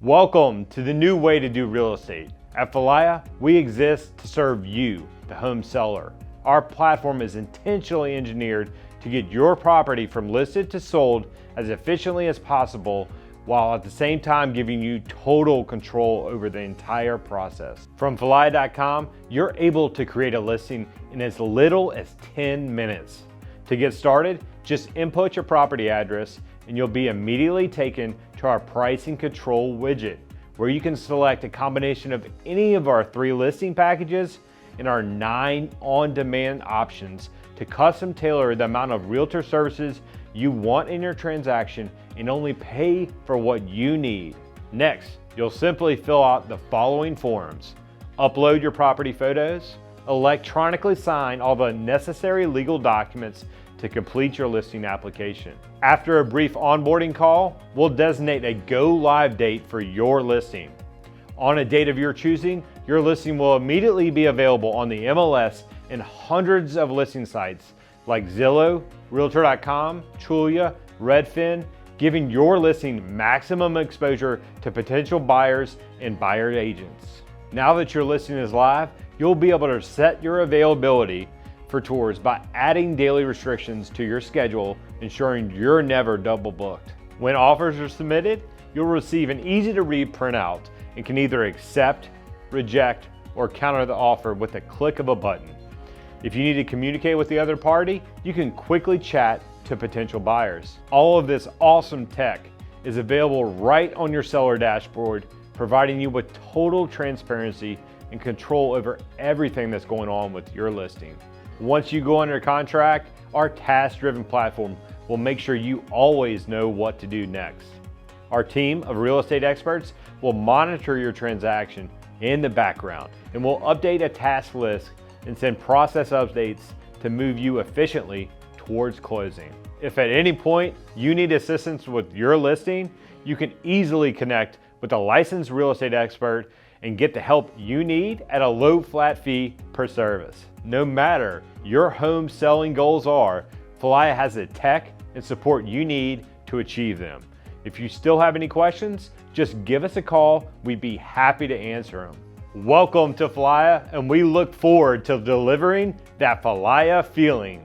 Welcome to the new way to do real estate. At Falaya, we exist to serve you, the home seller. Our platform is intentionally engineered to get your property from listed to sold as efficiently as possible, while at the same time giving you total control over the entire process. From Falaya.com, you're able to create a listing in as little as 10 minutes. To get started, just input your property address and you'll be immediately taken to our pricing control widget, where you can select a combination of any of our 3 listing packages and our 9 on-demand options to custom tailor the amount of realtor services you want in your transaction and only pay for what you need. Next, you'll simply fill out the following forms: upload your property photos, electronically sign all the necessary legal documents to complete your listing application. After a brief onboarding call, we'll designate a go live date for your listing. On a date of your choosing, your listing will immediately be available on the MLS and hundreds of listing sites like Zillow, Realtor.com, Trulia, Redfin, giving your listing maximum exposure to potential buyers and buyer agents. Now that your listing is live, you'll be able to set your availability for tours by adding daily restrictions to your schedule, ensuring you're never double booked. When offers are submitted, you'll receive an easy to read printout and can either accept, reject, or counter the offer with a click of a button. If you need to communicate with the other party, you can quickly chat to potential buyers. All of this awesome tech is available right on your seller dashboard, providing you with total transparency and control over everything that's going on with your listing. Once you go under contract, our task-driven platform will make sure you always know what to do next. Our team of real estate experts will monitor your transaction in the background and will update a task list and send process updates to move you efficiently towards closing. If at any point you need assistance with your listing, you can easily connect with a licensed real estate expert and get the help you need at a low flat fee per service. No matter your home selling goals are, Falaya has the tech and support you need to achieve them. If you still have any questions, just give us a call. We'd be happy to answer them. Welcome to Falaya, and we look forward to delivering that Falaya feeling.